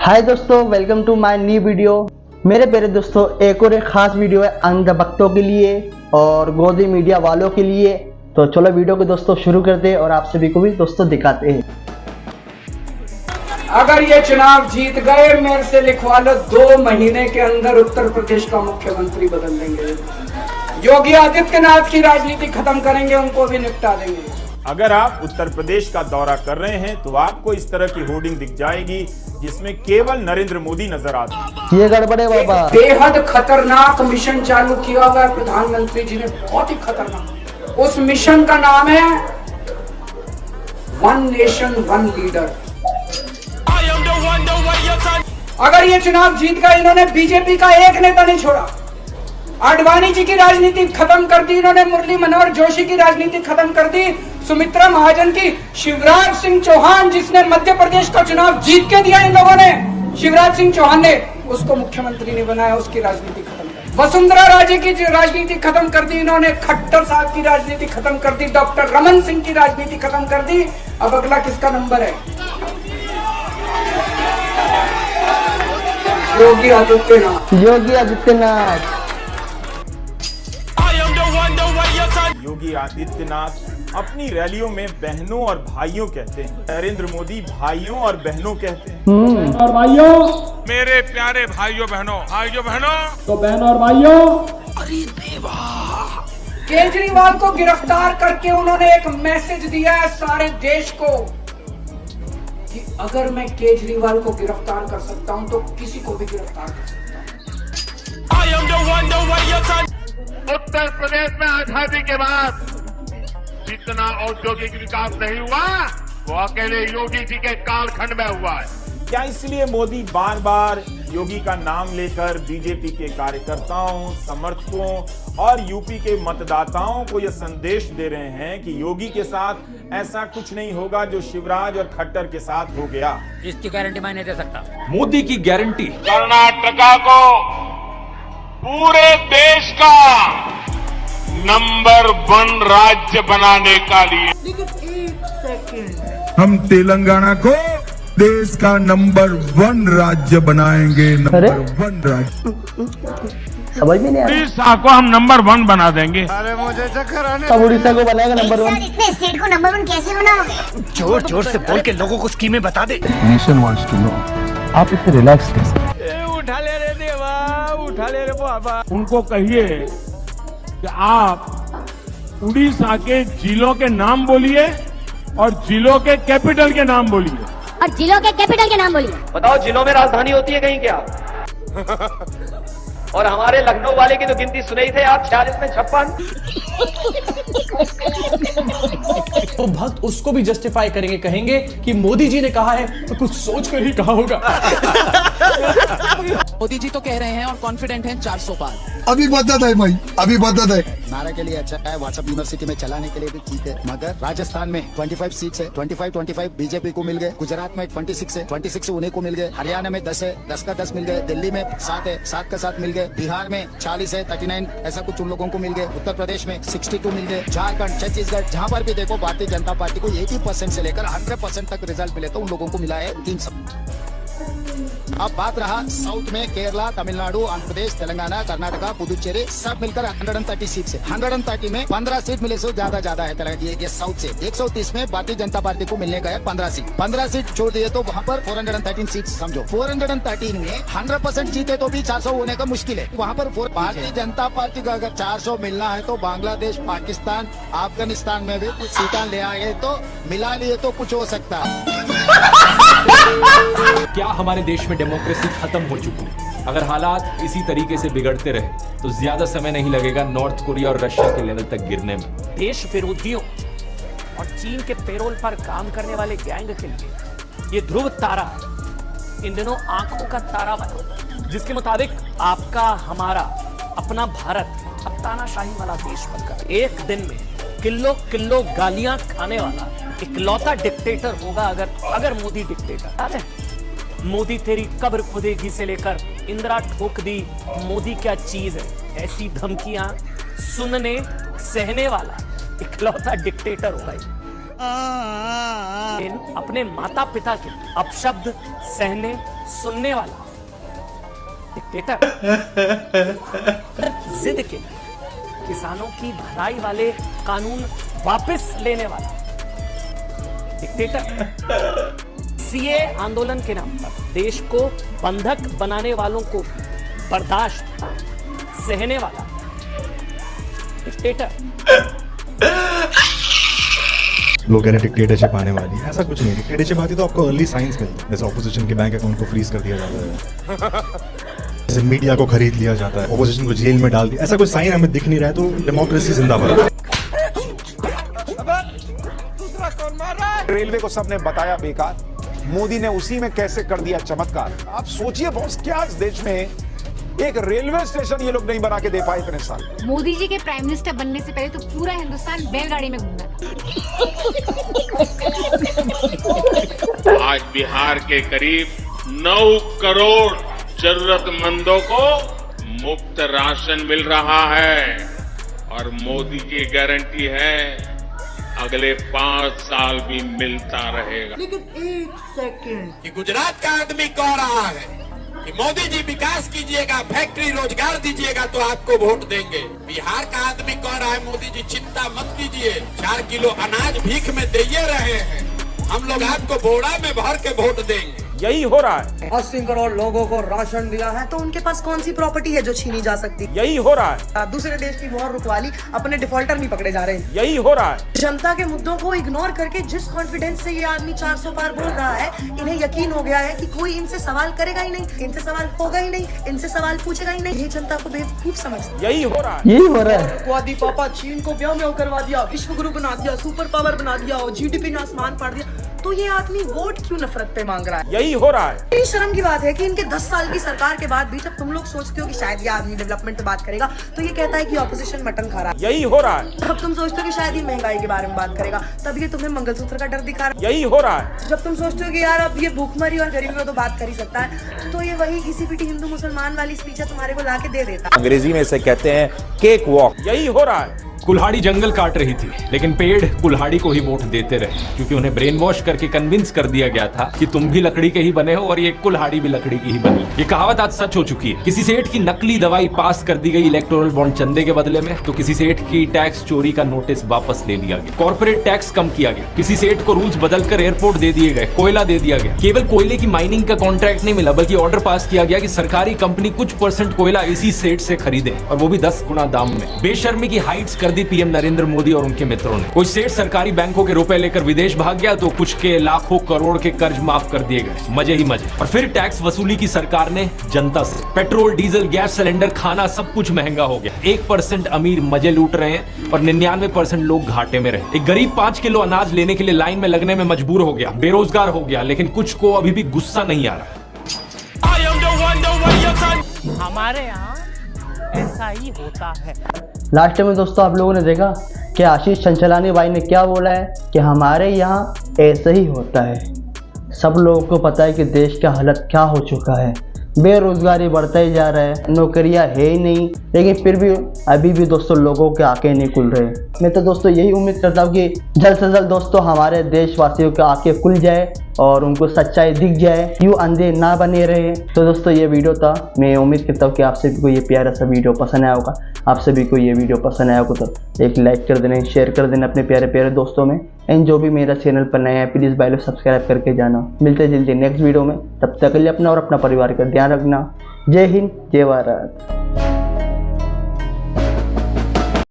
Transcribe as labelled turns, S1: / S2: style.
S1: हाय दोस्तों, welcome to my new video. मेरे प्यारे दोस्तों, एक और एक खास वीडियो है अंध भक्तों के लिए और गोदी मीडिया वालों के लिए। तो चलो वीडियो को दोस्तों शुरू करते हैं और आप सभी को भी दोस्तों दिखाते हैं।
S2: अगर ये चुनाव जीत गए, मेरे से लिखवा लो, 2 महीने के अंदर उत्तर प्रदेश का मुख्यमंत्री बदल देंगे। योगी आदित्यनाथ की राजनीति खत्म करेंगे, उनको भी निपटा देंगे।
S3: अगर आप उत्तर प्रदेश का दौरा कर रहे हैं तो आपको इस तरह की होर्डिंग दिख जाएगी जिसमें केवल नरेंद्र मोदी नजर आते हैं।
S1: ये गड़बड़े बाबा।
S2: बेहद खतरनाक मिशन चालू किया हुआ है प्रधानमंत्री जी ने, बहुत ही खतरनाक। उस मिशन का नाम है वन नेशन वन लीडर। अगर ये चुनाव जीत गए, इन्होंने बीजेपी का एक नेता नहीं छोड़ा। आडवाणी जी की राजनीति खत्म कर दी इन्होंने, मुरली मनोहर जोशी की राजनीति खत्म कर दी, सुमित्रा महाजन की। शिवराज सिंह चौहान जिसने मध्य प्रदेश का चुनाव जीत के दिया इन लोगों ने, शिवराज सिंह चौहान ने उसको मुख्यमंत्री नहीं बनाया, उसकी राजनीति खत्म कर दी। वसुंधरा राजे की राजनीति खत्म कर दी इन्होंने, खट्टर साहब की राजनीति खत्म कर दी, डॉक्टर रमन सिंह की राजनीति खत्म कर दी। अब अगला किसका नंबर है? योगी आदित्यनाथ।
S1: योगी आदित्यनाथ।
S3: योगी आदित्यनाथ अपनी रैलियों में बहनों और भाइयों कहते हैं, नरेंद्र मोदी भाइयों और बहनों कहते हैं।
S4: और भाइयों,
S5: मेरे प्यारे भाइयों बहनों
S4: तो बहनों और भाइयों,
S2: केजरीवाल को गिरफ्तार करके उन्होंने एक मैसेज दिया है सारे देश को कि अगर मैं केजरीवाल को गिरफ्तार कर सकता हूं तो किसी को भी गिरफ्तार कर सकता हूं।
S5: उत्तर प्रदेश में आजादी के बाद जितना औद्योगिक विकास नहीं हुआ वो अकेले योगी जी के कालखंड में हुआ है।
S3: क्या इसलिए मोदी बार बार योगी का नाम लेकर बीजेपी के कार्यकर्ताओं, समर्थकों और यूपी के मतदाताओं को यह संदेश दे रहे हैं कि योगी के साथ ऐसा कुछ नहीं होगा जो शिवराज और खट्टर के साथ हो गया?
S6: इसकी गारंटी मैं नहीं दे सकता।
S7: मोदी की गारंटी
S5: कर्नाटका को पूरे देश का नंबर 1 राज्य बनाने का लिए,
S8: हम तेलंगाना को देश का नंबर 1 राज्य बनाएंगे। नंबर 1 राज्य।
S1: समझ में नहीं आ रहा।
S5: उड़ीसा को हम नंबर 1 बना देंगे।
S1: अब उड़ीसा को बनाएगा नंबर 1।
S9: इतने स्टेट को नंबर 1 कैसे बनाओगे?
S6: जोर जोर से बोल के लोगों को स्कीमें बता दे।
S8: नेशन वांट्स टू नो आप इतने रिलैक्स कैसे?
S4: उठा ले रे देवा, उठा ले रे बाबा। उनको कहिए कि आप उड़ीसा के जिलों के नाम बोलिए और जिलों के कैपिटल के नाम बोलिए।
S9: और जिलों के कैपिटल के नाम बोलिए।
S10: बताओ, जिलों में राजधानी होती है कहीं क्या? और हमारे लखनऊ वाले की तो गिनती सुने थे आप, 46 में 56।
S7: तो भक्त उसको भी जस्टिफाई करेंगे, कहेंगे कि मोदी जी ने कहा है तो कुछ सोच कर ही कहा होगा।
S6: मोदी जी तो कह रहे हैं और कॉन्फिडेंट हैं 400 पार।
S8: अभी बदत है भाई, अभी बदत है।
S11: नारा के लिए अच्छा है, व्हाट्सएप यूनिवर्सिटी में चलाने के लिए भी ठीक है, मगर राजस्थान में 25 सीट्स है, 25 बीजेपी को मिल गए, गुजरात में 26 है, 26 उन्हें को मिल गए, हरियाणा में 10 है, 10 का 10 मिल गए, दिल्ली में 7 है, 7 का 7 मिल गए, बिहार में 40 है, 39 ऐसा कुछ उन लोगों को मिल गए, उत्तर प्रदेश में 62 मिल गए, झारखंड, छत्तीसगढ़, जहाँ पर भी देखो भारतीय जनता पार्टी को 80% से लेकर 100% तक रिजल्ट मिले तो उन लोगों को मिला है 300। अब बात रहा साउथ में, केरला, तमिलनाडु, आंध्र प्रदेश, तेलंगाना, कर्नाटका, पुदुचेरी सब मिलकर 130 सीट से 130 में 15 सीट मिले से ज्यादा है तेलंगाना ये साउथ से। 130 में भारतीय जनता पार्टी को मिलने गए 15 सीट छोड़ दिए तो वहाँ पर 413 सीट समझो। 413 में 100% जीते तो भी 400 होने का मुश्किल है। वहाँ पर भारतीय जनता पार्टी का अगर 400 मिलना है तो बांग्लादेश, पाकिस्तान, अफगानिस्तान में भी कुछ सीटें ले आए तो मिला लिए तो कुछ हो सकता है।
S7: क्या हमारे देश में डेमोक्रेसी खत्म हो चुकी है? अगर हालात इसी तरीके से बिगड़ते रहे तो ज्यादा समय नहीं लगेगा नॉर्थ कोरिया और रशिया के लेवल तक गिरने में।
S6: देश विरोधियों और चीन के पेरोल पर काम करने वाले गैंग के लिए ये ध्रुव तारा इन दिनों आंखों का तारा बना, जिसके मुताबिक आपका हमारा अपना भारत अब तानाशाही वाला देश बनकर एक दिन में किलो किलो गालियां खाने वाला इकलौता डिक्टेटर होगा। अगर मोदी डिक्टेटर, अरे मोदी तेरी कब्र खुदेगी से लेकर इंदिरा ठोक दी, मोदी क्या चीज है, ऐसी धमकियां सुनने सहने वाला इकलौता डिक्टेटर होगा। अपने माता पिता के अपशब्द सहने सुनने वाला डिक्टेटर, जिद के किसानों की भलाई वाले कानून वापस लेने वाला डिक्टेटर, सीए आंदोलन के नाम पर देश को बंधक बनाने वालों को बर्दाश्त सहने वाला डिक्टेटर।
S12: लोग कह रहे डिक्टेटरशिप आने वाली है, ऐसा कुछ नहीं। डिक्टेटरशिप आती तो आपको अर्ली साइंस मिलता है, जैसे ऑपोजिशन के बैंक अकाउंट को फ्रीज कर दिया जाता है, जैसे मीडिया को खरीद लिया जाता है, ऑपोजिशन को जेल में डाल दिया, ऐसा कोई साइन हमें दिख नहीं रहा है। तो डेमोक्रेसी जिंदाबाद।
S13: रेलवे को सबने बताया बेकार, मोदी ने उसी में कैसे कर दिया चमत्कार। आप सोचिए बॉस, क्या इस देश में एक रेलवे स्टेशन ये लोग नहीं बना के दे पाए इतने साल।
S9: मोदी जी के प्राइम मिनिस्टर बनने से पहले तो पूरा हिंदुस्तान बैलगाड़ी में घूमता।
S5: आज बिहार के करीब 9 करोड़ जरूरतमंदों को मुफ्त राशन मिल रहा है और मोदी की गारंटी है अगले 5 साल भी मिलता रहेगा।
S14: लेकिन एक सेकंड,
S15: कि गुजरात का आदमी कह रहा है कि मोदी जी विकास कीजिएगा, फैक्ट्री रोजगार दीजिएगा तो आपको वोट देंगे। बिहार का आदमी कह रहा है मोदी जी चिंता मत कीजिए, 4 किलो अनाज भीख में दे रहे हैं, हम लोग आपको बोरा में भर के वोट देंगे।
S3: यही हो रहा है।
S14: 80 करोड़ लोगों को राशन दिया है तो उनके पास कौन सी प्रॉपर्टी है जो छीनी जा सकती?
S3: यही हो रहा है।
S14: दूसरे देश की वॉर रुकवाली, अपने डिफॉल्टर नहीं पकड़े जा रहे हैं।
S3: यही हो रहा है।
S14: जनता के मुद्दों को इग्नोर करके जिस कॉन्फिडेंस से ये आदमी 400 पार बोल रहा है, इन्हें यकीन हो गया है कि कोई इनसे सवाल करेगा ही नहीं, इनसे सवाल होगा ही नहीं, इनसे सवाल पूछेगा ही नहीं। ये जनता को बेवकूफ समझती है।
S3: यही हो रहा है।
S1: यही हो रहा है।
S14: वादी पापा चीन को ब्याह में करवा दिया, विश्व गुरु बना दिया, सुपर पावर बना दिया और जीडीपी ने आसमान फाड़ दिया। तो ये आदमी वोट क्यों नफरत पे मांग रहा है?
S3: यही हो रहा है।
S14: शर्म की बात है कि इनके 10 साल की सरकार के बाद भी जब तुम लोग सोचते हो कि शायद ये आदमी डेवलपमेंट पे बात करेगा तो ये कहता है कि ऑपोजिशन मटन खा रहा है।
S3: यही हो रहा है।
S14: जब तुम सोचते हो कि शायद ये महंगाई के बारे में बात करेगा तब ये तुम्हें मंगलसूत्र का डर दिखा रहा है।
S3: यही हो रहा है।
S14: जब तुम सोचते हो कि यार अब ये भूखमरी और गरीबी में तो बात कर ही सकता है तो ये वही घिसी-पिटी हिंदू मुसलमान वाली स्पीच तुम्हारे को ला के दे देता।
S13: अंग्रेजी में इसे कहते हैं केक वॉक।
S3: यही हो रहा है।
S7: कुल्हाड़ी जंगल काट रही थी लेकिन पेड़ कुल्हाड़ी को ही वोट देते रहे क्योंकि उन्हें ब्रेन वॉश करके कन्विंस कर दिया गया था कि तुम भी लकड़ी के ही बने हो और ये कुल्हाड़ी भी लकड़ी की ही बनी। ये कहावत आज सच हो चुकी है। किसी सेठ की नकली दवाई पास कर दी गई इलेक्टोरल बॉन्ड चंदे के बदले में तो किसी सेठ की टैक्स चोरी का नोटिस वापस ले लिया गया। कॉर्पोरेट टैक्स कम किया गया, किसी सेठ को रूल्स बदलकर एयरपोर्ट दे दिए गए, कोयला दे दिया गया। केवल कोयले की माइनिंग का कॉन्ट्रैक्ट नहीं मिला बल्कि ऑर्डर पास किया गया कि सरकारी कंपनी कुछ % कोयला इसी सेठ से खरीदे और वो भी 10 गुना दाम में। बेशर्मी की हाइट्स कर दी पीएम नरेंद्र मोदी और उनके मित्रों ने। कोई सेठ सरकारी बैंकों के रुपए लेकर विदेश भाग गया तो कुछ के लाखों करोड़ के कर्ज माफ कर दिए गए। मजे ही मजे। और फिर टैक्स वसूली की सरकार ने जनता से। पेट्रोल, डीजल, गैस सिलेंडर, खाना सब कुछ महंगा हो गया। 1% अमीर मजे लूट रहे हैं और 99% लोग घाटे में रहे। एक गरीब 5 किलो अनाज लेने के लिए लाइन में लगने में मजबूर हो गया, बेरोजगार हो गया, लेकिन कुछ को अभी भी गुस्सा नहीं आ रहा।
S6: हमारे यहाँ ऐसा ही होता है।
S1: लास्ट में दोस्तों आप लोगों ने देखा कि आशीष चंचलानी भाई ने क्या बोला है कि हमारे यहाँ ऐसे ही होता है। सब लोगों को पता है कि देश का हालत क्या हो चुका है, बेरोजगारी बढ़ता ही जा रहा है, नौकरियां है ही नहीं, लेकिन फिर भी अभी भी दोस्तों लोगों के आंखें नहीं खुल रहे। मैं तो दोस्तों यही उम्मीद करता हूँ कि जल्द से जल्द दोस्तों हमारे देशवासियों के आंखें खुल जाए और उनको सच्चाई दिख जाए, यूँ अंधे ना बने रहे। तो दोस्तों ये वीडियो था, मैं उम्मीद करता हूँ कि आप सभी को ये प्यारा सा वीडियो पसंद आया होगा। आप सभी को ये वीडियो पसंद आया होगा तो एक लाइक कर देना, शेयर कर देना अपने प्यारे प्यारे दोस्तों में। एंड जो भी मेरा चैनल पर नया है प्लीज़ भाई लोग सब्सक्राइब करके जाना। मिलते जल्दी नेक्स्ट वीडियो में, तब तक के लिए अपना और अपना परिवार का ध्यान रखना। जय हिंद, जय भारत।